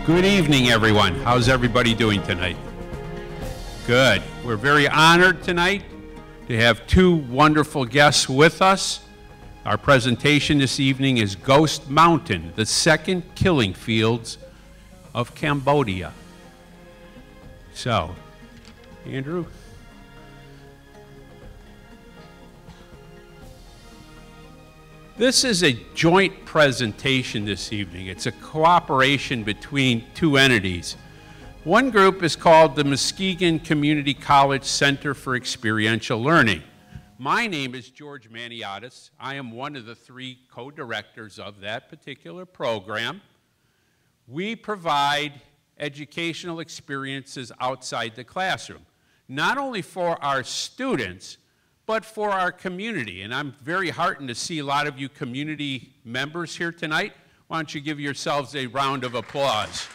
Good evening, everyone. How's everybody doing tonight? Good. We're very honored tonight to have two wonderful guests with us. Our presentation this evening is Ghost Mountain, the second killing fields of Cambodia. So, Andrew. This is a joint presentation this evening. It's a cooperation between two entities. One group is called the Muskegon Community College Center for Experiential Learning. My name is George Maniotis. I am one of the three co-directors of that particular program. We provide educational experiences outside the classroom, not only for our students, but for our community. And I'm very heartened to see a lot of you community members here tonight. Why don't you give yourselves a round of applause?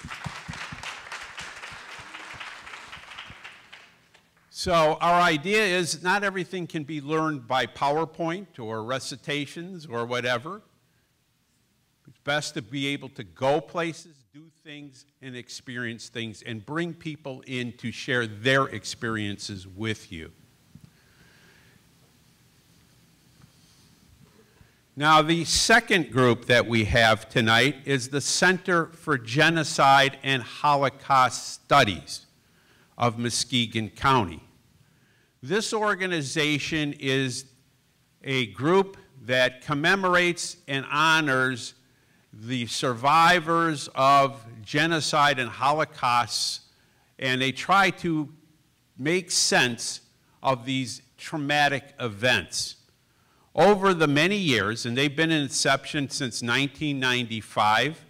So our idea is not everything can be learned by PowerPoint or recitations or whatever. It's best to be able to go places, do things, and experience things, and bring people in to share their experiences with you. Now, the second group that we have tonight is the Center for Genocide and Holocaust Studies of Muskegon County. This organization is a group that commemorates and honors the survivors of genocide and Holocausts, and they try to make sense of these traumatic events. Over the many years, and they've been in inception since 1995,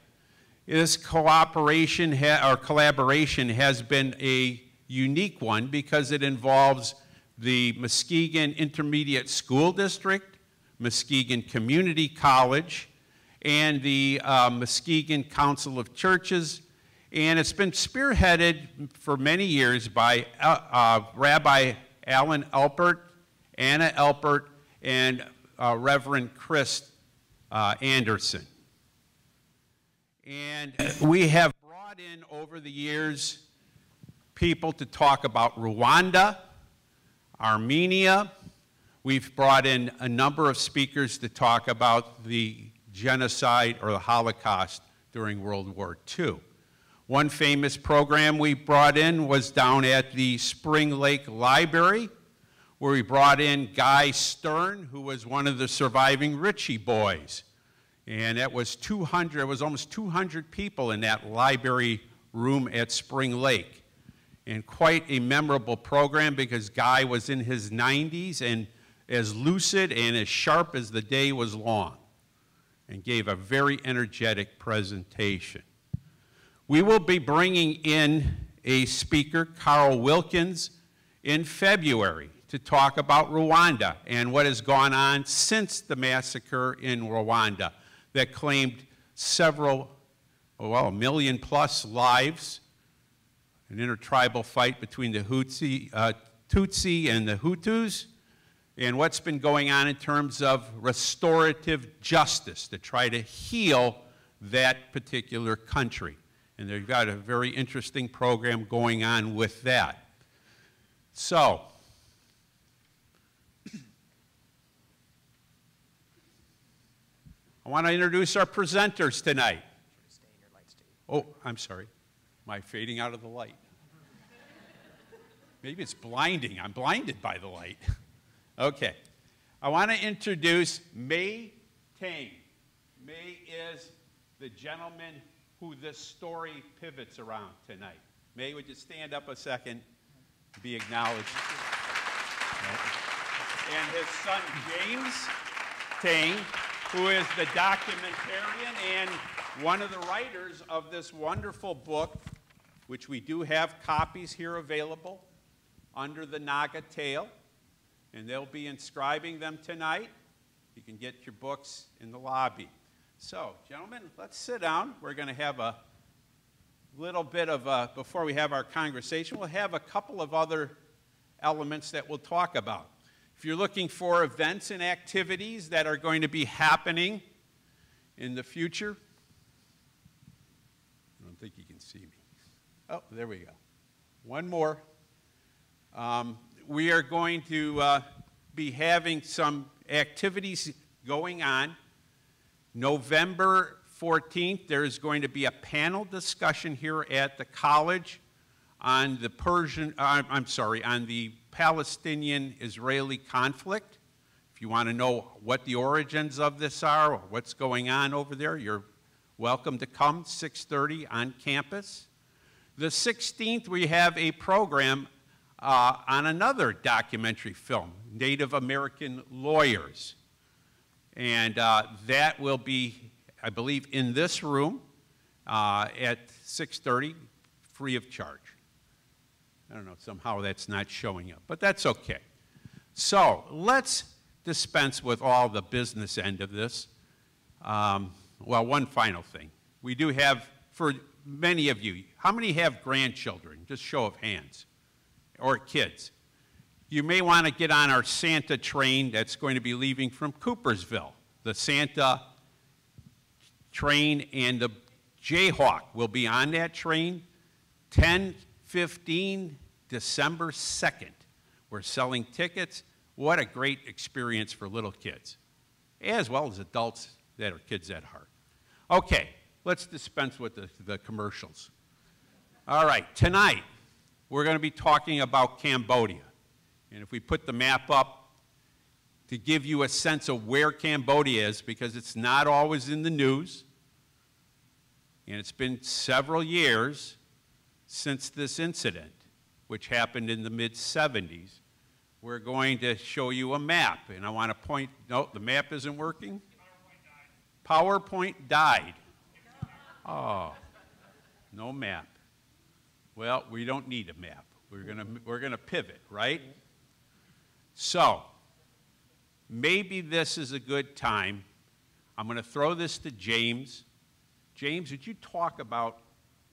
this collaboration has been a unique one because it involves the Muskegon Intermediate School District, Muskegon Community College, and the Muskegon Council of Churches, and it's been spearheaded for many years by Rabbi Alan Elpert, Anna Elpert, and Reverend Chris Anderson. And we have brought in over the years people to talk about Rwanda, Armenia. We've brought in a number of speakers to talk about the genocide or the Holocaust during World War II. One famous program we brought in was down at the Spring Lake Library, where we brought in Guy Stern, who was one of the surviving Ritchie boys. And it was almost 200 people in that library room at Spring Lake. And quite a memorable program because Guy was in his 90s and as lucid and as sharp as the day was long, and gave a very energetic presentation. We will be bringing in a speaker, Carl Wilkins, in February, to talk about Rwanda and what has gone on since the massacre in Rwanda that claimed several, well, 1 million plus lives, an intertribal fight between the Tutsi and the Hutus, and what's been going on in terms of restorative justice to try to heal that particular country. And they've got a very interesting program going on with that. So, I want to introduce our presenters tonight. Oh, I'm sorry. Am I fading out of the light? Maybe it's blinding. I'm blinded by the light. Okay. I want to introduce Mae Taing. Mae is the gentleman who this story pivots around tonight. Mae, would you stand up a second and be acknowledged? and his son James Taing, who is the documentarian and one of the writers of this wonderful book, which we do have copies here available under the Naga Tail, and they'll be inscribing them tonight. You can get your books in the lobby. So, gentlemen, let's sit down. We're going to have a little bit of before we have our conversation, we'll have a couple of other elements that we'll talk about. If you're looking for events and activities that are going to be happening in the future, I don't think you can see me. Oh, there we go. One more. We are going to be having some activities going on. November 14th, there is going to be a panel discussion here at the college on the on the Palestinian-Israeli conflict. If you want to know what the origins of this are or what's going on over there, you're welcome to come, 6:30 on campus. The 16th, we have a program on another documentary film, Native American Lawyers. And that will be, I believe, in this room at 6:30, free of charge. I don't know, somehow that's not showing up, but that's okay. So let's dispense with all the business end of this. Well, one final thing. We do have, for many of you, how many have grandchildren? Just show of hands. Or kids. You may want to get on our Santa train that's going to be leaving from Coopersville. The Santa train and the Jayhawk will be on that train 10:15, December 2nd. We're selling tickets. What a great experience for little kids, as well as adults that are kids at heart. Okay, let's dispense with the commercials. All right, tonight we're going to be talking about Cambodia. And if we put the map up to give you a sense of where Cambodia is, because it's not always in the news, and it's been several years since this incident, which happened in the mid-70s, we're going to show you a map. And I want to point, no, the map isn't working? PowerPoint died. Oh, no map. Well, we don't need a map. We're gonna pivot, right? So, maybe this is a good time. I'm gonna throw this to James. James, would you talk about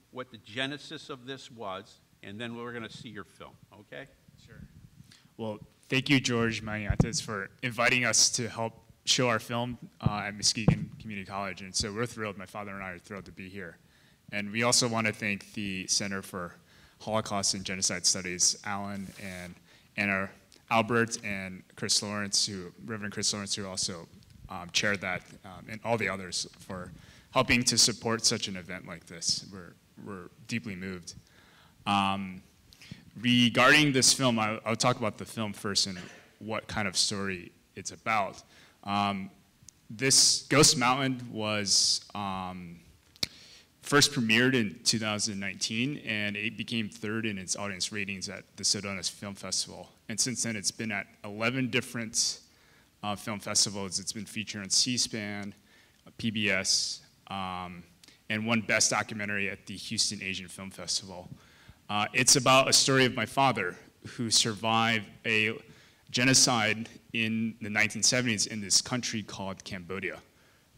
what the genesis of this was, and then we're gonna see your film, okay? Sure. Well, thank you, George Maniatis, for inviting us to help show our film at Muskegon Community College. And so we're thrilled, my father and I are thrilled to be here. And we also want to thank the Center for Holocaust and Genocide Studies, Alan and Anna Albert and Chris Lawrence, Reverend Chris Lawrence, who also chaired that, and all the others for helping to support such an event like this. We're deeply moved. Regarding this film, I'll talk about the film first and what kind of story it's about. This Ghost Mountain was first premiered in 2019, and it became third in its audience ratings at the Sedona's Film Festival. And since then, it's been at 11 different film festivals. It's been featured on C-SPAN, PBS, and won Best Documentary at the Houston Asian Film Festival. It's about a story of my father, who survived a genocide in the 1970s in this country called Cambodia.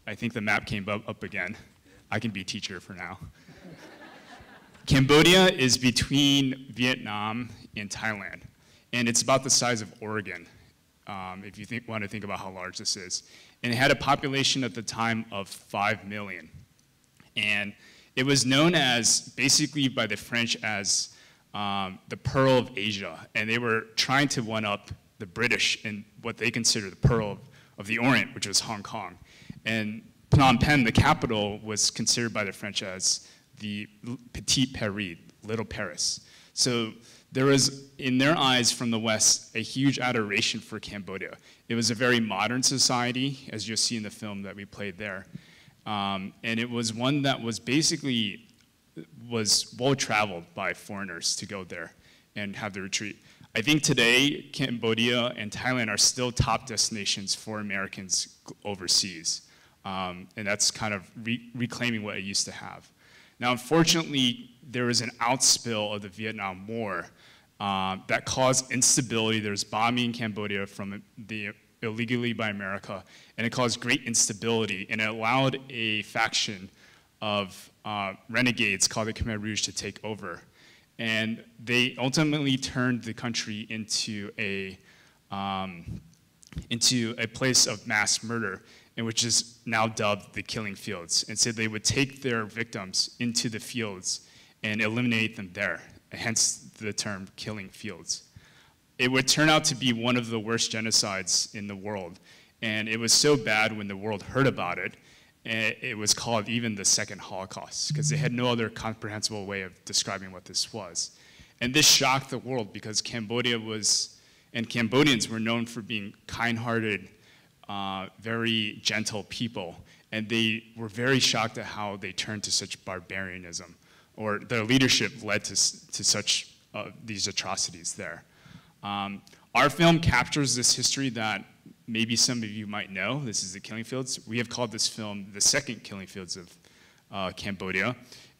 I think the map came up again. I can be teacher for now. Cambodia is between Vietnam and Thailand, and it's about the size of Oregon, if you want to think about how large this is. And it had a population at the time of 5 million. And it was known as, basically by the French, as the Pearl of Asia, and they were trying to one-up the British in what they consider the Pearl of the Orient, which was Hong Kong. And Phnom Penh, the capital, was considered by the French as the Petit Paris, Little Paris. So there was, in their eyes from the West, a huge adoration for Cambodia. It was a very modern society, as you'll see in the film that we played there. And it was one that was basically well-traveled by foreigners to go there. and have the retreat. I think today, Cambodia and Thailand are still top destinations for Americans overseas. And that's kind of reclaiming what it used to have. Now, unfortunately, there was an outspill of the Vietnam War that caused instability. There was bombing in Cambodia from the illegally by America, and it caused great instability, and it allowed a faction of renegades called the Kmher Rouge to take over. And they ultimately turned the country into a place of mass murder, and which is now dubbed the killing fields. And so they would take their victims into the fields and eliminate them there, hence the term killing fields. It would turn out to be one of the worst genocides in the world. And it was so bad when the world heard about it, it was called even the second Holocaust, because they had no other comprehensible way of describing what this was. And this shocked the world because Cambodia was, and Cambodians were known for being kind-hearted, very gentle people. And they were very shocked at how they turned to such barbarianism, or their leadership led to such these atrocities there. Our film captures this history that maybe some of you might know. This is the Killing Fields. We have called this film the second Killing Fields of Cambodia,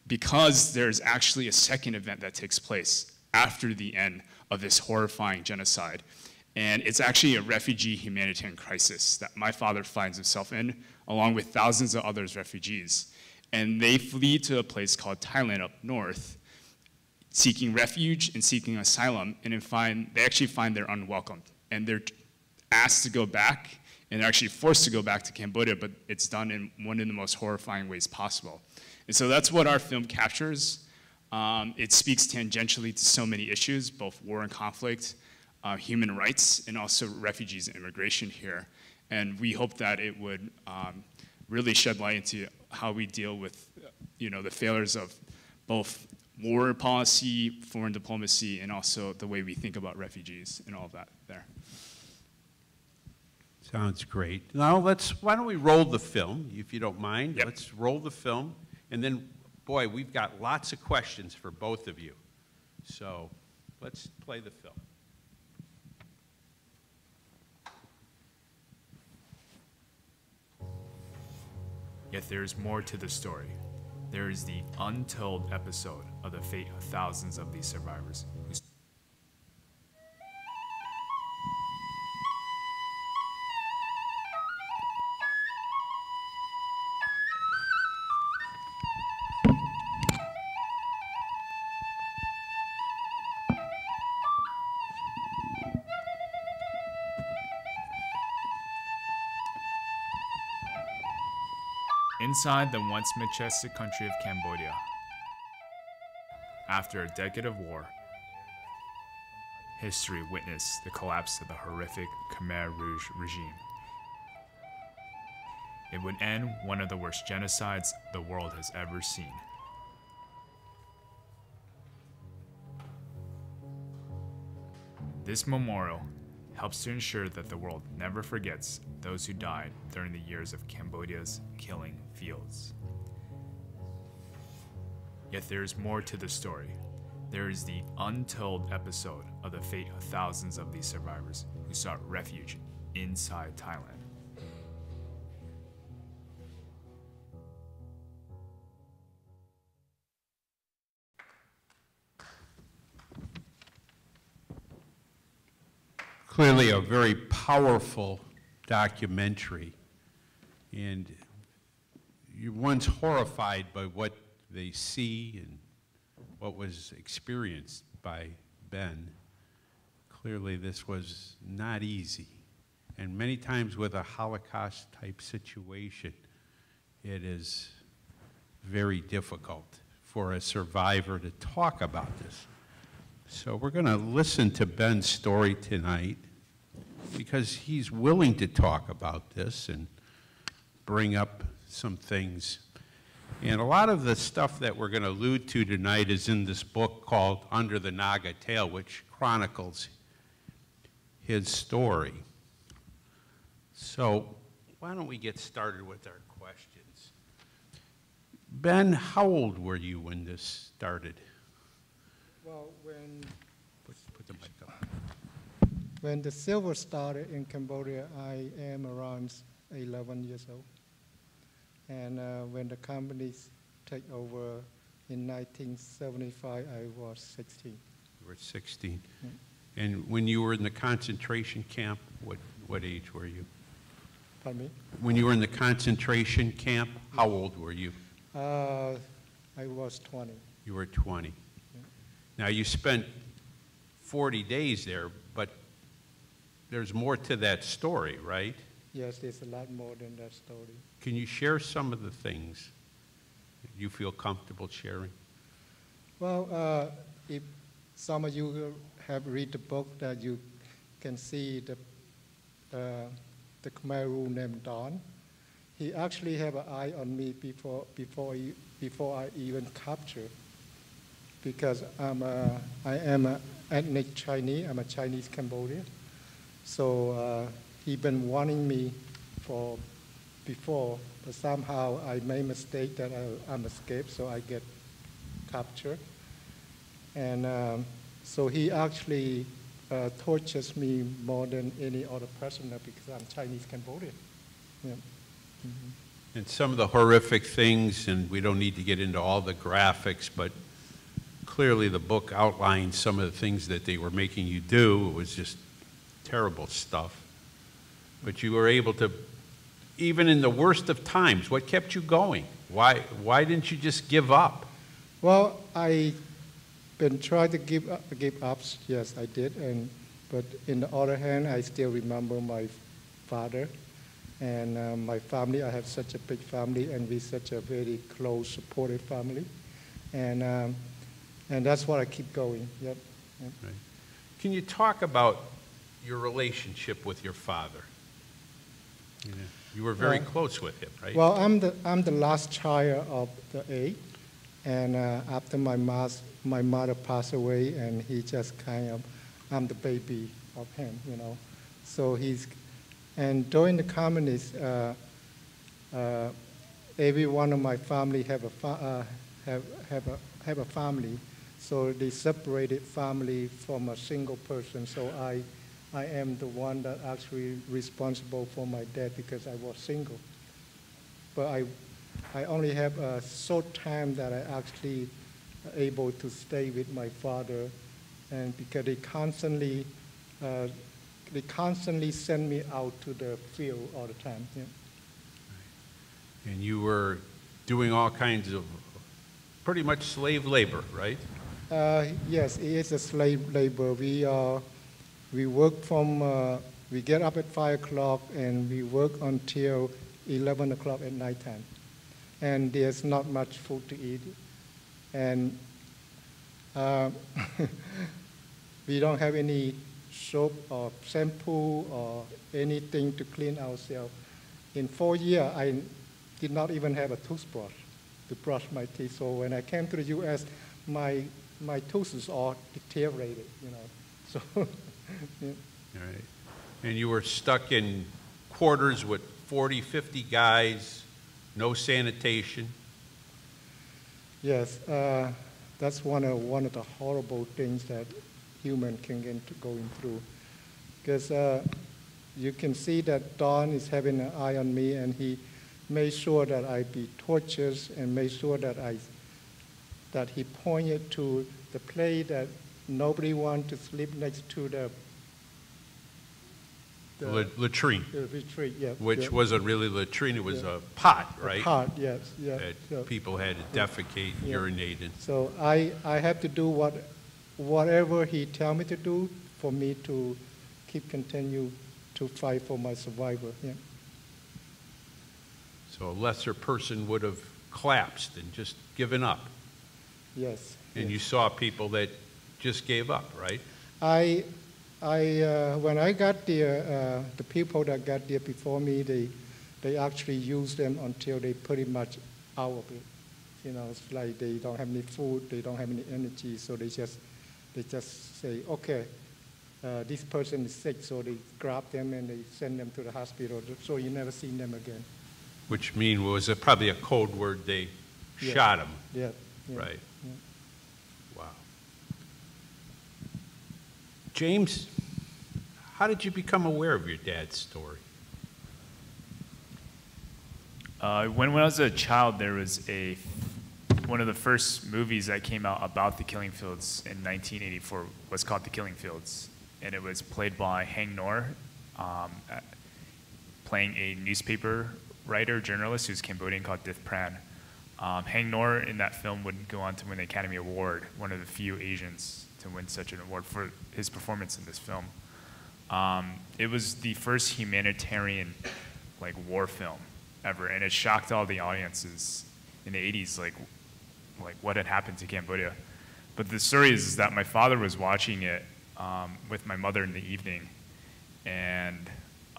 because there's actually a second event that takes place after the end of this horrifying genocide. And it's actually a refugee humanitarian crisis that my father finds himself in, along with thousands of others refugees. And they flee to a place called Thailand up north, seeking refuge and seeking asylum, and they actually find they're unwelcomed. And they're asked to go back, and they're actually forced to go back to Cambodia, but it's done in one of the most horrifying ways possible. And so that's what our film captures. It speaks tangentially to so many issues, both war and conflict, human rights, and also refugees and immigration here. And we hope that it would really shed light into how we deal with the failures of both war policy, foreign diplomacy, and also the way we think about refugees and all of that there. Sounds great. Now why don't we roll the film, if you don't mind? Yep. Let's roll the film, and then, boy, we've got lots of questions for both of you. So let's play the film. Yet there is more to the story. There is the untold episode of the fate of thousands of these survivors. Inside the once majestic country of Cambodia, after a decade of war, history witnessed the collapse of the horrific Khmer Rouge regime. It would end one of the worst genocides the world has ever seen. This memorial helps to ensure that the world never forgets those who died during the years of Cambodia's killing fields. Yet there is more to the story. There is the untold episode of the fate of thousands of these survivors who sought refuge inside Thailand. Clearly a very powerful documentary, and one's horrified by what they see and what was experienced by Ben. Clearly this was not easy, and many times with a Holocaust type situation, it is very difficult for a survivor to talk about this. So we're going to listen to Ben's story tonight, because he's willing to talk about this and bring up some things. And a lot of the stuff that we're going to allude to tonight is in this book called Under the Naga Tail, which chronicles his story. So why don't we get started with our questions? Ben, how old were you when this started? Well, when Put the mic up. When the silver started in Cambodia, I am around 11 years old. And when the companies take over in 1975, I was 16. You were 16. And when you were in the concentration camp, what age were you? Pardon me? When you were in the concentration camp, how old were you? I was 20. You were 20. Now, you spent 40 days there, but there's more to that story, right? Yes, there's a lot more than that story. Can you share some of the things that you feel comfortable sharing? Well, if some of you have read the book, that you can see the Kmher Rouge named Don. He actually had an eye on me before I even captured, because I am an ethnic Chinese. I'm a Chinese Cambodian. So he been wanting me for before, but somehow I made a mistake that I'm escaped, so I get captured. And so he actually tortures me more than any other prisoner because I'm Chinese Cambodian. Yeah. Mm-hmm. And some of the horrific things, and we don't need to get into all the graphics, but clearly the book outlines some of the things that they were making you do. It was just terrible stuff. But you were able to, even in the worst of times, what kept you going? Why didn't you just give up? Well, I been trying to give up. Yes, I did. But in the other hand, I still remember my father and my family. I have such a big family, and we're such a very close, supportive family, and that's what I keep going. Yep. Right. Can you talk about your relationship with your father? You were very close with him, right? Well, I'm the last child of the 8, and after my mother passed away, and he just I'm the baby of him, you know. So and during the communists, every one of my family have a family, so they separated family from a single person. So I am the one that actually responsible for my dad because I was single. But I only have a short time that I actually able to stay with my father, and because they constantly send me out to the field all the time. Yeah. And you were doing all kinds of pretty much slave labor, right? Yes, it is a slave labor. We work from, we get up at 5 o'clock and we work until 11 o'clock at nighttime. And there's not much food to eat. And we don't have any soap or shampoo or anything to clean ourselves. In 4 years, I did not even have a toothbrush to brush my teeth. So when I came to the U.S., my tooth is all deteriorated, you know. So, yeah. All right. And you were stuck in quarters with 40, 50 guys, no sanitation. Yes, that's one of the horrible things that human can get going through. Because you can see that Don is having an eye on me, and he made sure that I be tortured, and made sure that he pointed to the place that nobody wanted to sleep next to the latrine. The retreat, yeah. Which yeah. wasn't really latrine, it was a pot, right? A pot, yes, yeah. That yeah. people had to defecate, urinate in. So I have to do whatever he tell me to do for me to continue to fight for my survival. Yeah. So a lesser person would have collapsed and just given up. Yes. And yes. you saw people that just gave up, right? When I got there, the people that got there before me, they actually used them until they pretty much out of it. You know, it's like they don't have any food, they don't have any energy, so they just say, okay, this person is sick, so they grab them and they send them to the hospital, so you never see them again. Which mean was probably a code word, they shot him. Yeah. yeah. Right. Yeah. Wow. James, how did you become aware of your dad's story? When I was a child, there was one of the first movies that came out about the killing fields in 1984 was called The Killing Fields, and it was played by Hang Nor, playing a newspaper writer, journalist who's Cambodian called Dith Pran. Hang Nor in that film would go on to win the Academy Award, one of the few Asians to win such an award for his performance in this film. It was the first humanitarian war film ever, and it shocked all the audiences in the 80s, like what had happened to Cambodia. But the story is that my father was watching it with my mother in the evening, and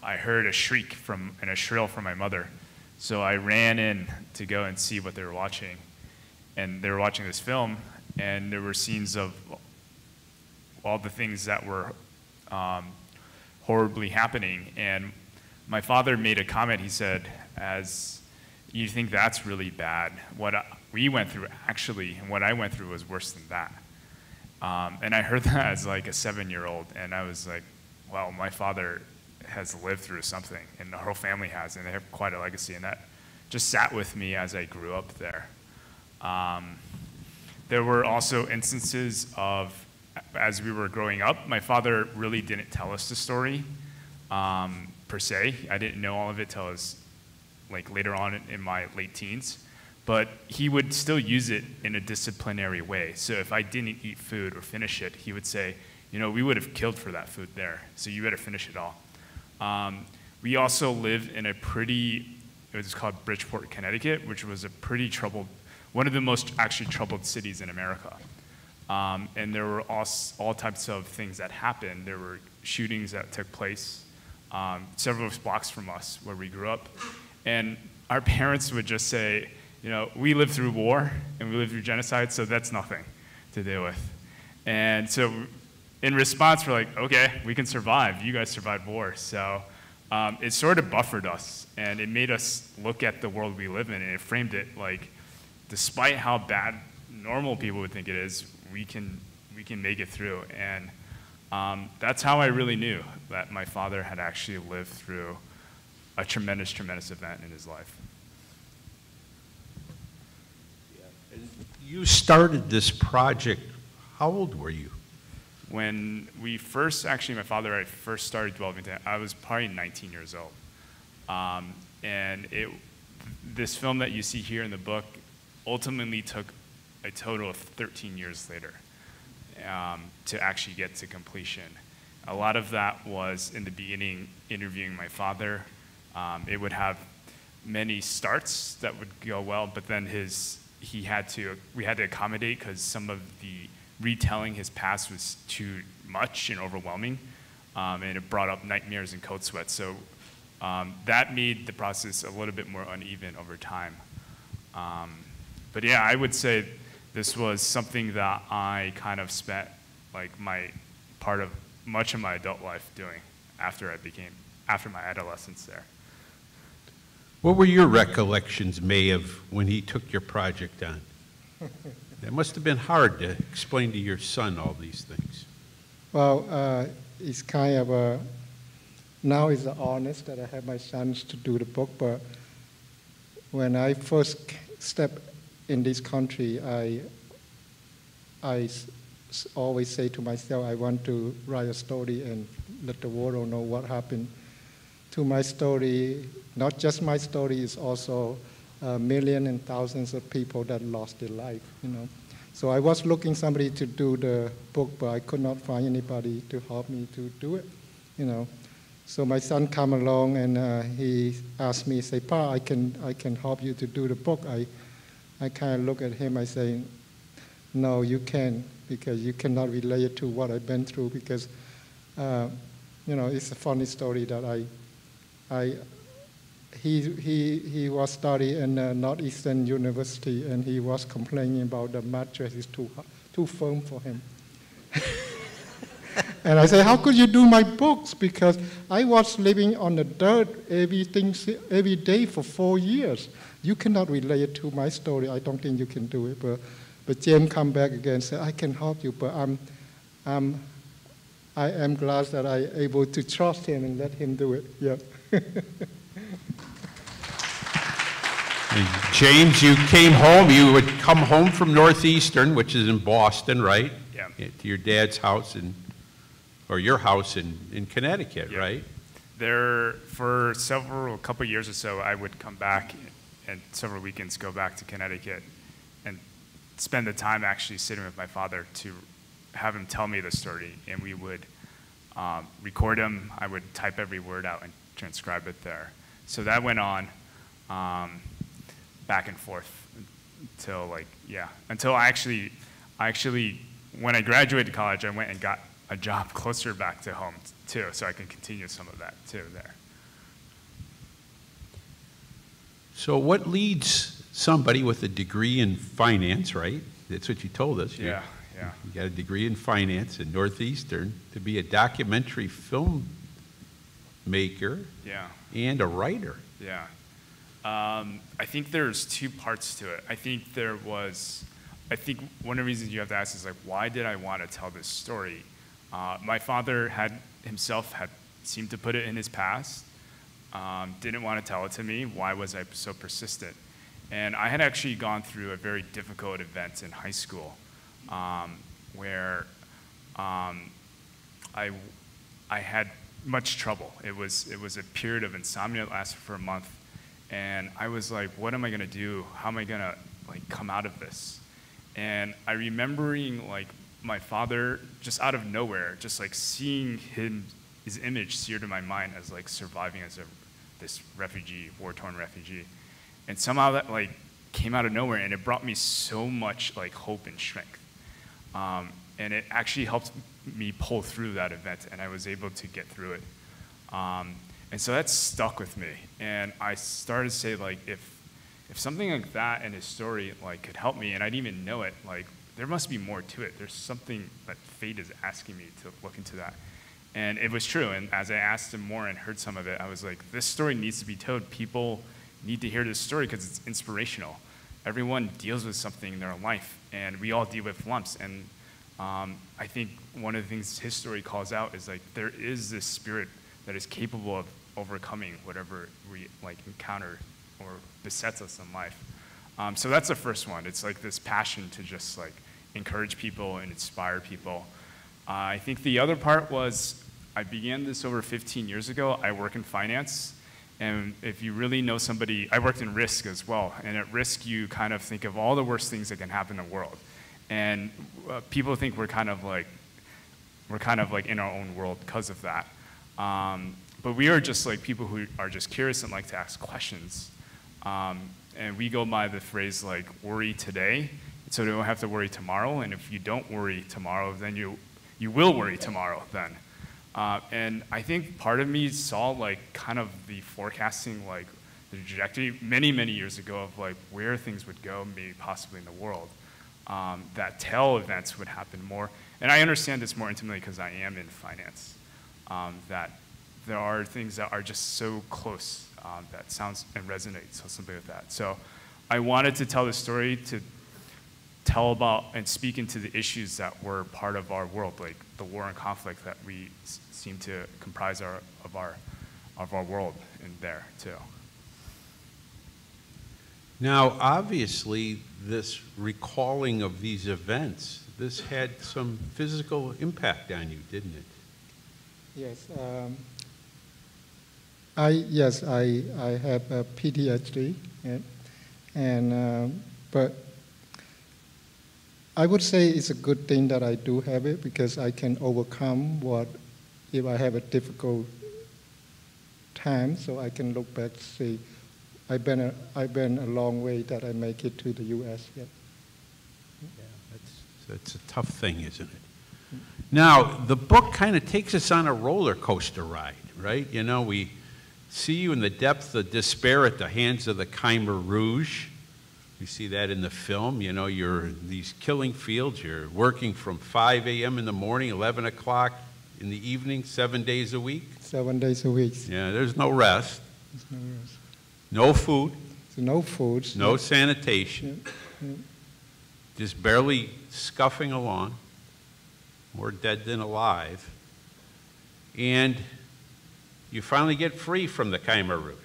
I heard a shriek and a shrill from my mother. So I ran in to go and see what they were watching. And they were watching this film, and there were scenes of all the things that were horribly happening. And my father made a comment. He said, "As you think that's really bad, what we went through actually, and what I went through was worse than that." And I heard that as like a 7-year-old, and I was like, well, my father has lived through something, and the whole family has, and they have quite a legacy, and that just sat with me as I grew up there. There were also instances of, as we were growing up, my father really didn't tell us the story, per se. I didn't know all of it till I was later on in my late teens, but he would still use it in a disciplinary way. So if I didn't eat food or finish it, he would say, we would have killed for that food there, so you better finish it all. We also lived in it was called Bridgeport, Connecticut, which was a pretty troubled, one of the most actually troubled cities in America. And there were all types of things that happened. There were shootings that took place several blocks from us where we grew up. And our parents would just say, we lived through war and we lived through genocide, so that's nothing to deal with. And so in response, we're like, okay, we can survive. You guys survived war. So it sort of buffered us, and it made us look at the world we live in, and it framed it like, despite how bad normal people would think it is, we can make it through. And that's how I really knew that my father had actually lived through a tremendous, tremendous event in his life. You started this project, how old were you? When we first, actually my father and I first started developing that, I was probably 19 years old. And this film that you see here in the book ultimately took a total of 13 years later to actually get to completion. A lot of that was in the beginning interviewing my father. It would have many starts that would go well, but then we had to accommodate because some of the retelling his past was too much and overwhelming, and it brought up nightmares and cold sweats. So that made the process a little bit more uneven over time. But yeah, I would say this was something that I kind of spent much of my adult life doing after my adolescence there. What were your recollections, Mae, of when he took your project on? It must have been hard to explain to your son all these things. Well, it's kind of now it's honest that I have my sons to do the book, but when I first stepped in this country, I always say to myself, I want to write a story and let the world know what happened to my story. Not just my story, it's also millions and thousands of people that lost their life, So I was looking somebody to do the book, but I could not find anybody to help me to do it, So my son came along and he asked me, say, Pa, I can help you to do the book. I kind of look at him, I say, no, you can't, because you cannot relate it to what I've been through, because, it's a funny story that he was studying in Northeastern University, and he was complaining about the mattress is too firm for him. And I said, how could you do my books? Because I was living on the dirt every day for 4 years. You cannot relate it to my story. I don't think you can do it. But James come back again and said, I can help you, but I am glad that I able to trust him and let him do it. Yeah. And James, you came home. You would come home from Northeastern, which is in Boston, right? Yeah. To your dad's house or your house in Connecticut, Yeah. right? There, for a couple years or so, I would come back and several weekends go back to Connecticut and spend the time actually sitting with my father to have him tell me the story. And we would record him. I would type every word out and transcribe it there. So that went on back and forth until I actually, when I graduated college, I went and got a job closer back to home too, so I can continue some of that too there. So what leads somebody with a degree in finance, right? That's what you told us. Yeah. You got a degree in finance at Northeastern to be a documentary filmmaker and a writer. Yeah. I think there's two parts to it. I think one of the reasons you have to ask is like, why did I want to tell this story? My father had seemed to put it in his past, didn't want to tell it to me. Why was I so persistent? And I had actually gone through a very difficult event in high school where I had much trouble. It was a period of insomnia that lasted for a month. And I was like, what am I gonna do? How am I gonna come out of this? And I remembering my father just out of nowhere, just seeing his image seared in my mind as surviving as this refugee, war-torn refugee. And somehow that came out of nowhere, and it brought me so much hope and strength. And it actually helped me pull through that event, and I was able to get through it. And so that stuck with me. And I started to say, if something like that in his story could help me, and I didn't even know it, there must be more to it. There's something that fate is asking me to look into that. And it was true. And as I asked him more and heard some of it, I was like, this story needs to be told. People need to hear this story because it's inspirational. Everyone deals with something in their life, and we all deal with lumps. And I think one of the things his story calls out is there is this spirit that is capable of overcoming whatever we encounter or besets us in life. So that's the first one. It's this passion to just encourage people and inspire people. I think the other part was I began this over 15 years ago. I work in finance, and if you really know somebody, I worked in risk as well. And at risk, you kind of think of all the worst things that can happen in the world. And people think we're kind of in our own world because of that. But we are just people who are just curious and like to ask questions. And we go by the phrase worry today, so you don't have to worry tomorrow. And if you don't worry tomorrow, then you will worry tomorrow then. And I think part of me saw kind of the forecasting, the trajectory many, many years ago of where things would go, maybe possibly in the world. That tail events would happen more. And I understand this more intimately because I am in finance. That there are things that are just so close that sounds and resonates, so something like that. So I wanted to tell the story to tell about and speak into the issues that were part of our world, like the war and conflict that we seem to comprise of our world in there too. Now, obviously, this recalling of these events, this had some physical impact on you, didn't it? Yes. I have a PTSD, but I would say it's a good thing that I do have it because I can overcome if I have a difficult time, so I can look back to see I've been a long way that I make it to the U.S. yet. Yeah, that's a tough thing, isn't it? Now, the book kind of takes us on a roller coaster ride, right? You know, we see you in the depth of despair at the hands of the Kmher Rouge. We see that in the film. You know, you're in these killing fields. You're working from 5 a.m. in the morning, 11 o'clock in the evening, 7 days a week. 7 days a week. Yeah, there's no rest. There's no rest. No food. No food. No sanitation. Yeah. Just barely scuffing along. More dead than alive. and you finally get free from the Kmher Rouge.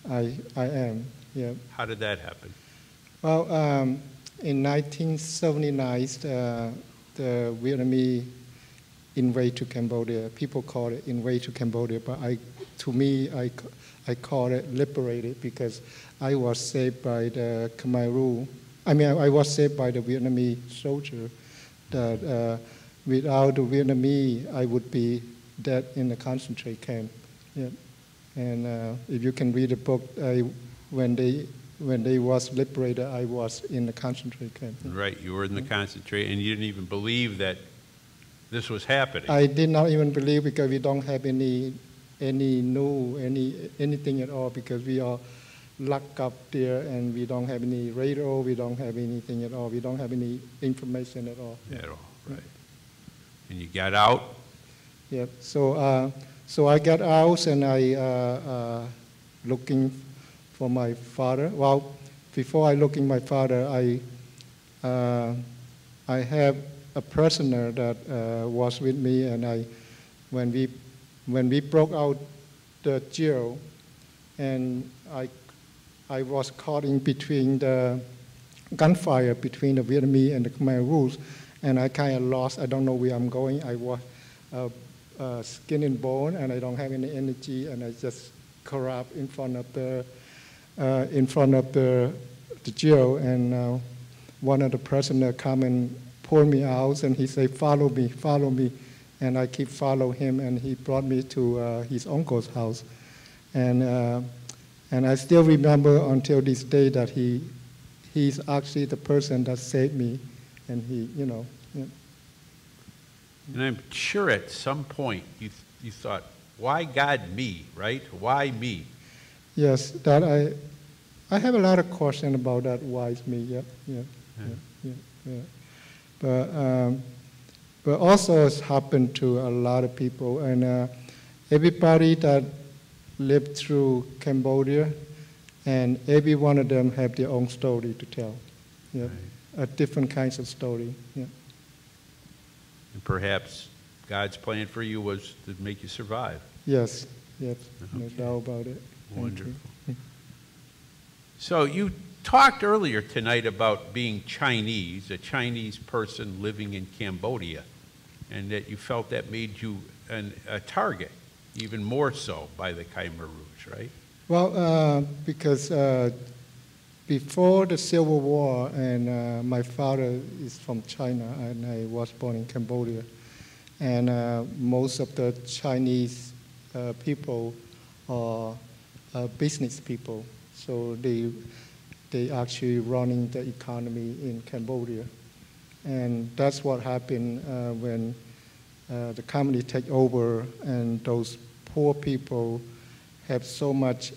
I am, yeah. How did that happen? Well, in 1979, the Vietnamese invade to Cambodia. People call it invade to Cambodia, but to me, I call it liberated because I was saved by the Kmher Rouge. I mean, I was saved by the Vietnamese soldier that without the Vietnamese, I would be dead in the concentrate camp. Yeah. And if you can read the book, when they was liberated, I was in the concentrate camp. Right, you were in the concentrate, and you didn't even believe that this was happening. I did not even believe because we don't have anything at all because we are locked up there and we don't have any radio, we don't have anything at all, we don't have any information at all. At all, right. And you got out? Yep. So I got out and I looking for my father. Well, before I looking my father, I have a prisoner that was with me, and when we broke out the jail, and I was caught in between the gunfire between the Vietnamese and the Kmher Rouge, and I kind of lost. I don't know where I'm going. I was skin and bone, and I don't have any energy, and I just collapsed in front of the jail, and one of the prisoners come and pull me out, and he said, follow me, and I keep following him, and he brought me to his uncle's house, and I still remember until this day that he's actually the person that saved me, and he, you know. Yeah. And I'm sure at some point you thought, why God me, right? Why me? Yes, that I have a lot of questions about that. Why is me? Yeah. But also it's happened to a lot of people, and everybody that lived through Cambodia, and every one of them have their own story to tell. Yeah, right. Different kinds of story. Yeah. And perhaps God's plan for you was to make you survive. Yes, okay. No doubt about it. Wonderful. So you talked earlier tonight about being Chinese, a Chinese person living in Cambodia, and that you felt that made you a target, even more so by the Kmher Rouge, right? Well, because before the Civil War, and my father is from China, and I was born in Cambodia, and most of the Chinese people are business people, so they actually running the economy in Cambodia, and that's what happened when the company take over, and those poor people have so much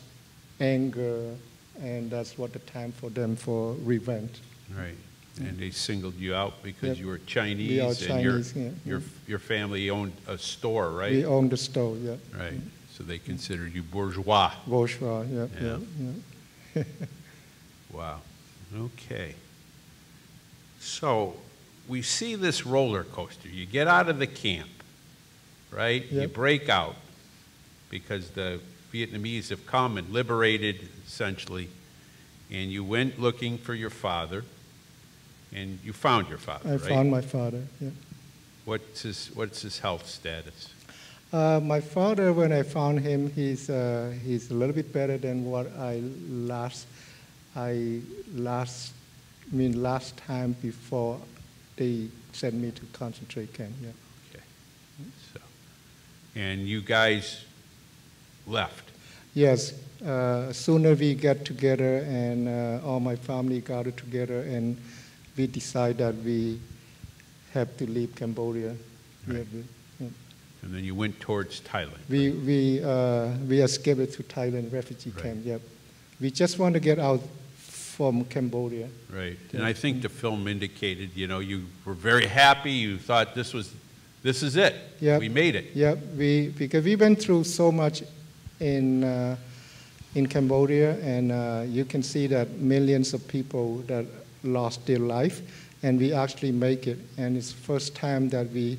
anger, and that's what the time for them for revenge. Right, and they singled you out because you were Chinese, we are Chinese, and your family owned a store, right? We owned the store, yeah. Right, so they considered you bourgeois. Bourgeois, yeah. Wow, okay. So we see this roller coaster. You get out of the camp, right? Yep. You break out because the Vietnamese have come and liberated, essentially, and you went looking for your father, and you found your father, right? I found my father, yeah. What's his health status? My father, when I found him, he's a little bit better than what last time before they sent me to concentrate camp, yeah. Okay, so, and you guys left? Yes, sooner we get together, and all my family gathered together, and we decide that we have to leave Cambodia. Right. Yeah. And then you went towards Thailand. We escaped to Thailand refugee camp. Yep. We just want to get out from Cambodia. Right. Yeah. And I think the film indicated, you know, you were very happy. You thought this is it. Yep. We made it. Yep. Because we went through so much in Cambodia, and you can see that millions of people that lost their life, and we actually make it. And it's the first time that we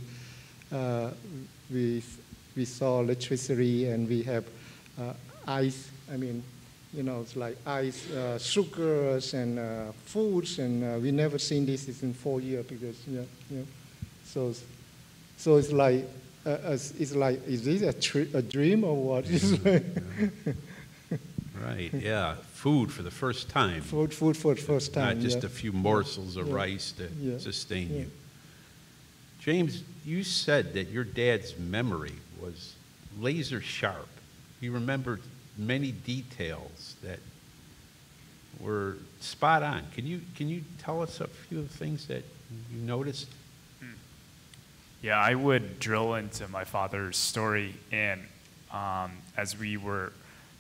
we saw electricity, and we have ice. I mean, you know, it's like ice, sugars, and foods, and we never seen this in 4 years because, so it's like, is this a dream or what? Right, yeah. Food for the first time. Food for the first time. Not just a few morsels of rice to sustain you. James, you said that your dad's memory was laser sharp. He remembered many details that were spot on. Can you tell us a few of the things that you noticed? Yeah, I would drill into my father's story, and as we were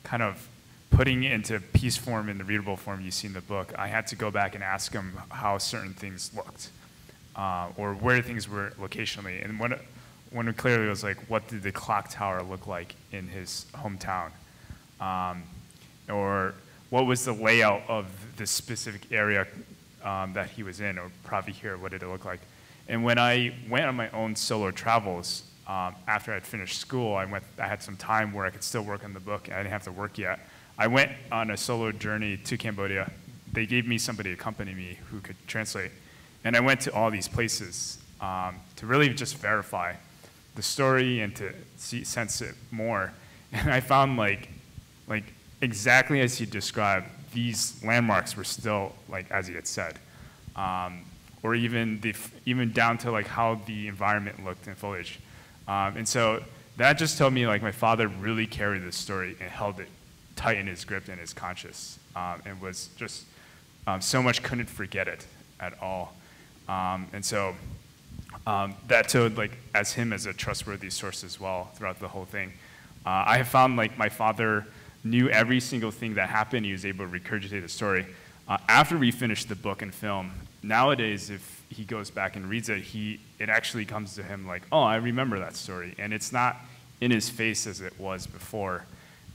kind of putting it into piece form in the readable form you see in the book, I had to go back and ask him how certain things looked, or where things were locationally. And one clearly was like, what did the clock tower look like in his hometown? Or what was the layout of this specific area that he was in, or Preah Vihear, what did it look like? And when I went on my own solo travels, after I'd finished school, I had some time where I could still work on the book, and I didn't have to work yet. I went on a solo journey to Cambodia. They gave me somebody to accompany me who could translate. And I went to all these places to really just verify the story and to sense it more. And I found like exactly as he described, these landmarks were still like as he had said. Or even down to like how the environment looked in foliage. And so that just told me like my father really carried this story and held it tight in his grip and his conscious, and was just so much couldn't forget it at all. And so that showed like as a trustworthy source as well throughout the whole thing. I have found like my father knew every single thing that happened. He was able to regurgitate the story. After we finished the book and film, nowadays if he goes back and reads it, it actually comes to him like, oh, I remember that story. And it's not in his face as it was before.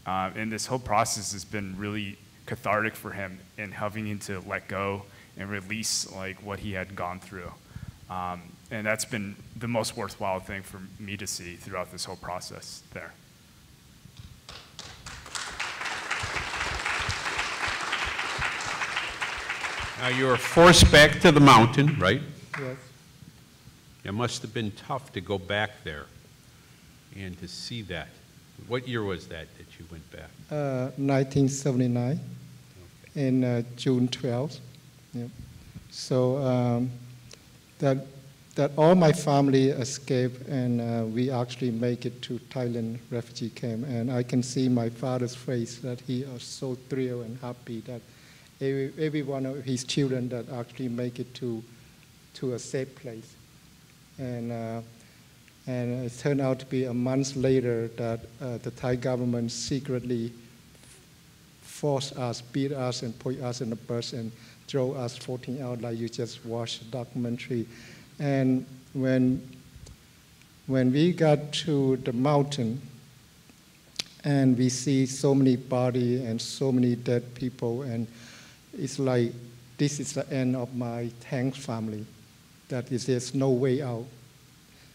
And this whole process has been really cathartic for him in helping him to let go and release like what he had gone through. And that's been the most worthwhile thing for me to see throughout this whole process there. Now you were forced back to the mountain, right? Yes. It must have been tough to go back there and to see that. What year was that you went back? 1979, okay. In June 12th. Yeah. So that all my family escaped, and we actually make it to Thailand refugee camp. And I can see my father's face that he was so thrilled and happy that every one of his children that actually make it to a safe place. And it turned out to be a month later that the Thai government secretly forced us, beat us, and put us in the bus and drove us 14 hours like you just watched the documentary. And when we got to the mountain and we see so many bodies and so many dead people, and it's like, this is the end of my Taing family, that there's no way out.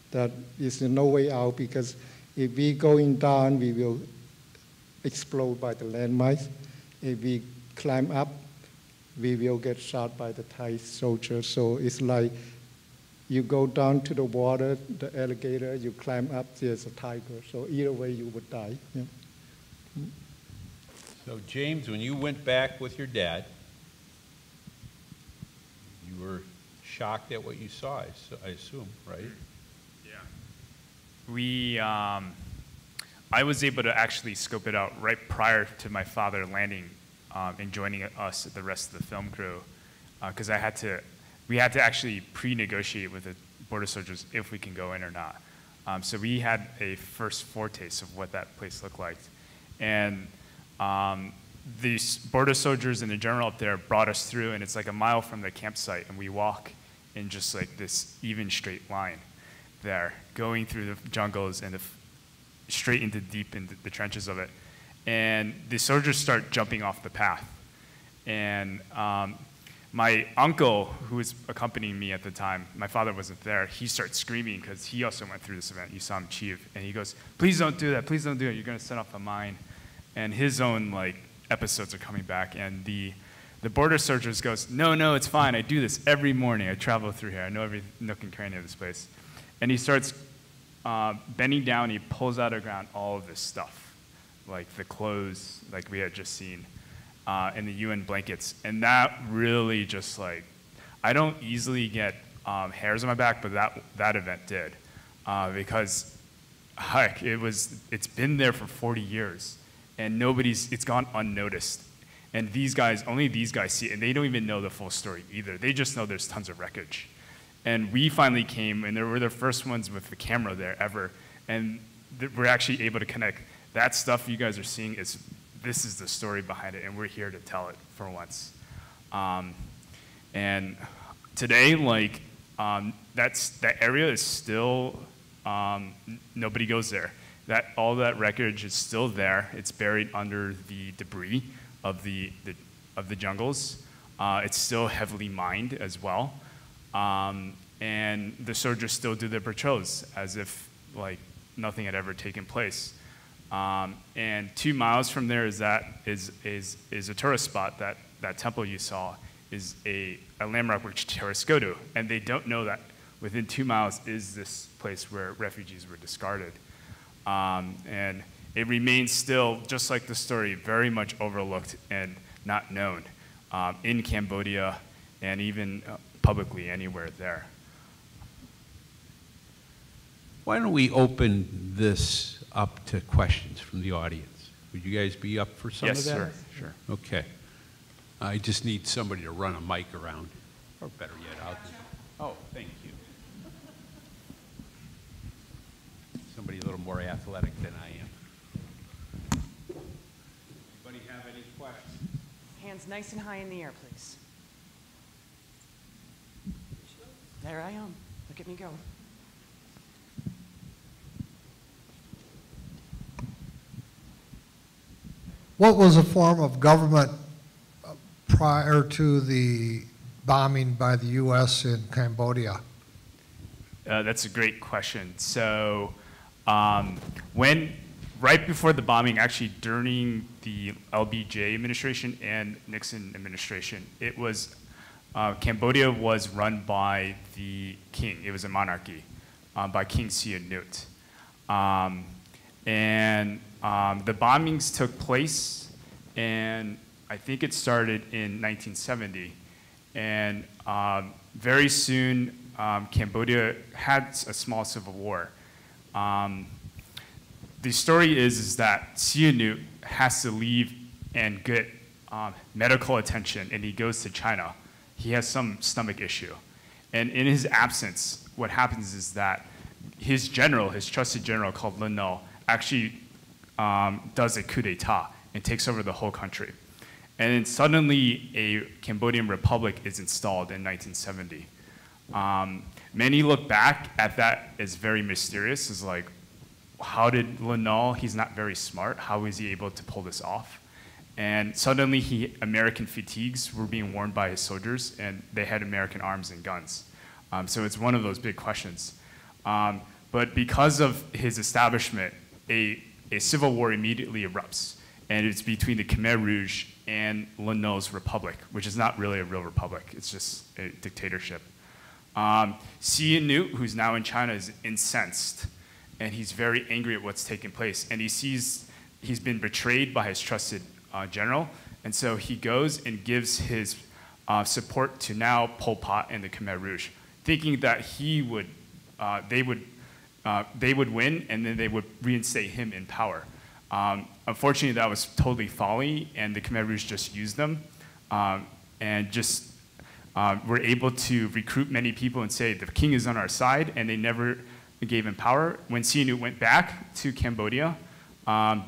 That is no way out, because if we going down, we will explode by the landmines. If we climb up, we will get shot by the Thai soldiers. So it's like you go down to the water, the alligator, you climb up, there's a tiger. So either way, you would die. Yeah. So James, when you went back with your dad, you were shocked at what you saw, I assume, right? I was able to actually scope it out right prior to my father landing and joining us, the rest of the film crew, because we had to actually pre-negotiate with the border soldiers if we can go in or not. So we had a first foretaste of what that place looked like. And these border soldiers and the general up there brought us through, and it's like a mile from the campsite, and we walk in just like this even straight line there, going through the jungles and straight into deep into the trenches of it. And the soldiers start jumping off the path. And my uncle, who was accompanying me at the time, my father wasn't there, he starts screaming because he also went through this event. You saw him chief, and he goes, "Please don't do that, please don't do it, you're gonna set off a mine." And his own like episodes are coming back, and the border soldiers goes, no, it's fine, I do this every morning, I travel through here, I know every nook and cranny of this place. And he starts bending down, he pulls out of the ground all of this stuff, like the clothes, like we had just seen, and the UN blankets. And that really just like, I don't easily get hairs on my back, but that event did. Because heck, it's been there for 40 years, and it's gone unnoticed. And only these guys see it, and they don't even know the full story either. They just know there's tons of wreckage. And we finally came, and they were the first ones with the camera there ever, and we're actually able to connect. That stuff you guys are seeing this is the story behind it, and we're here to tell it for once. And today, like, that area is still, nobody goes there. All that wreckage is still there. It's buried under the debris of the jungles. It's still heavily mined as well. And the soldiers still do their patrols as if like nothing had ever taken place. And 2 miles from there is a tourist spot. That temple you saw is a landmark which tourists go to, and they don't know that within 2 miles is this place where refugees were discarded. And it remains still, just like the story, very much overlooked and not known in Cambodia and even publicly anywhere there. Why don't we open this up to questions from the audience? Would you guys be up for some of that? Yes, sir. Sure. Okay. I just need somebody to run a mic around, or better yet, oh, thank you. Somebody a little more athletic than I am. Anybody have any questions? Hands nice and high in the air, please. There I am. Look at me go. What was a form of government prior to the bombing by the U.S. in Cambodia? That's a great question. So right before the bombing, actually during the LBJ administration and Nixon administration, it was, Cambodia was run by the king. It was a monarchy by King Sihanouk. The bombings took place, and I think it started in 1970. And very soon, Cambodia had a small civil war. The story is that Sihanouk has to leave and get medical attention, and he goes to China. He has some stomach issue. And in his absence, what happens is that his trusted general called Lin No, actually does a coup d'etat and takes over the whole country. And then suddenly a Cambodian republic is installed in 1970. Many look back at that as very mysterious, as like, how did Lin No, he's not very smart, how is he able to pull this off? And suddenly American fatigues were being worn by his soldiers, and they had American arms and guns. So it's one of those big questions. But because of his establishment, a civil war immediately erupts, and it's between the Khmer Rouge and Lin No's republic, which is not really a real republic, it's just a dictatorship. Sihanouk, who's now in China, is incensed, and he's very angry at what's taking place, and he sees he's been betrayed by his trusted general, and so he goes and gives his support to now Pol Pot and the Khmer Rouge, thinking that they would win, and then they would reinstate him in power. Unfortunately, that was totally folly, and the Khmer Rouge just used them, and just were able to recruit many people and say, the king is on our side, and they never gave him power. When Sihanouk went back to Cambodia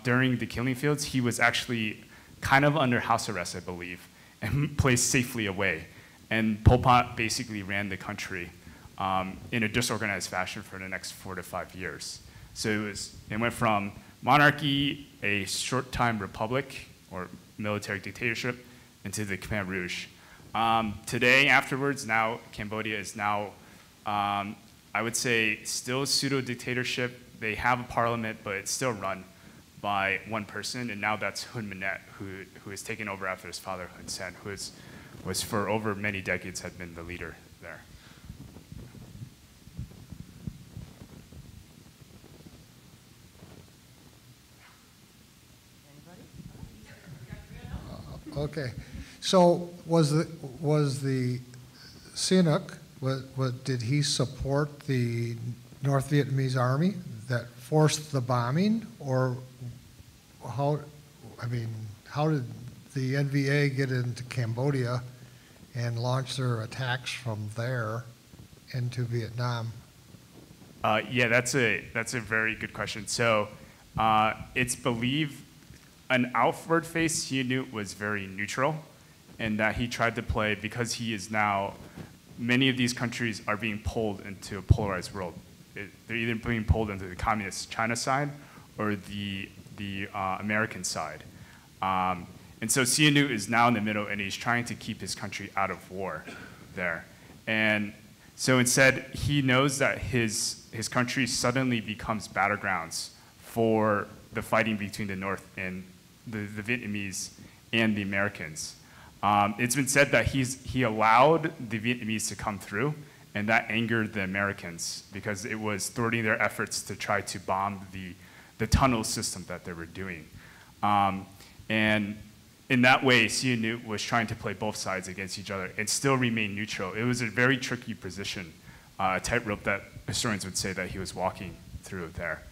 during the killing fields, he was actually kind of under house arrest, I believe, and placed safely away. And Pol Pot basically ran the country in a disorganized fashion for the next 4 to 5 years. So it went from monarchy, a short-time republic or military dictatorship, into the Khmer Rouge. Today, afterwards, now Cambodia is now, I would say, still a pseudo-dictatorship. They have a parliament, but it's still run by one person, and now that's Hun Manet, who has taken over after his father, Hun Sen, who was for over many decades had been the leader there. Okay, so was the Sihanouk, did he support the North Vietnamese army that forced the bombing, or how did the NVA get into Cambodia and launch their attacks from there into Vietnam? Yeah, that's a very good question. So it's believed an outward face Sihanouk was very neutral, and that he tried to play, because he is now, many of these countries are being pulled into a polarized world. They're either being pulled into the communist China side or the American side. And so Sihanouk is now in the middle, and he's trying to keep his country out of war there. And so instead, he knows that his country suddenly becomes battlegrounds for the fighting between the North and the Vietnamese and the Americans. It's been said that he allowed the Vietnamese to come through, and that angered the Americans because it was thwarting their efforts to try to bomb the tunnel system that they were doing. And in that way, Sihanouk was trying to play both sides against each other and still remain neutral. It was a very tricky position, a tightrope that historians would say that he was walking through there.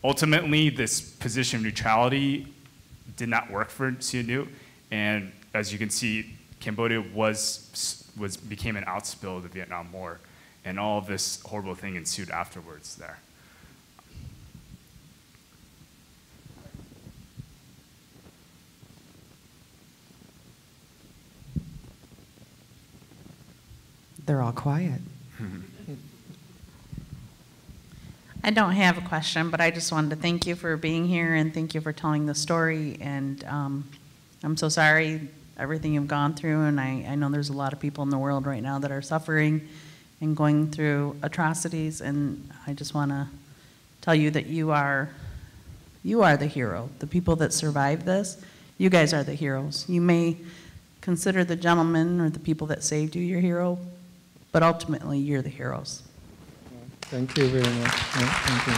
Ultimately, this position of neutrality did not work for Sihanouk, and as you can see, Cambodia became an outspill of the Vietnam War, and all of this horrible thing ensued afterwards there. They're all quiet. I don't have a question, but I just wanted to thank you for being here and thank you for telling the story. And I'm so sorry everything you've gone through, and I know there's a lot of people in the world right now that are suffering and going through atrocities, and I just want to tell you that you are the hero. The people that survived this, you guys are the heroes. You may consider the gentleman or the people that saved you your hero, but ultimately you're the heroes. Thank you very much. Thank you.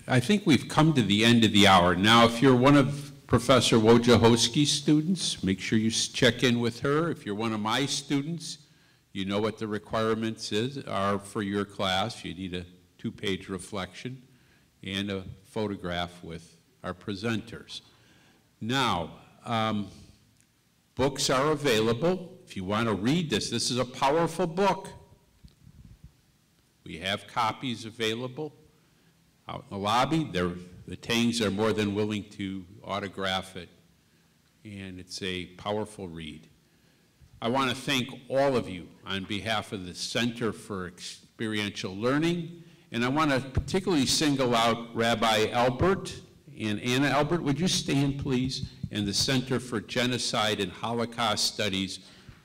I think we've come to the end of the hour. Now, if you're one of Professor Wojciechowski's students, make sure you check in with her. If you're one of my students, you know what the requirements are for your class. You need a 2-page reflection and a photograph with our presenters. Now, books are available. If you want to read this is a powerful book. We have copies available out in the lobby. The Taings are more than willing to autograph it, and it's a powerful read. I want to thank all of you on behalf of the Center for Experiential Learning, and I want to particularly single out Rabbi Albert and Anna Albert. Would you stand, please? And the Center for Genocide and Holocaust Studies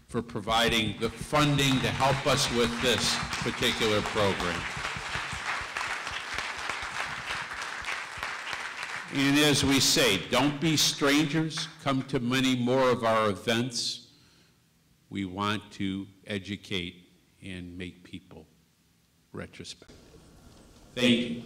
for providing the funding to help us with this particular program. And as we say, don't be strangers. Come to many more of our events. We want to educate and make people retrospective. Thank you.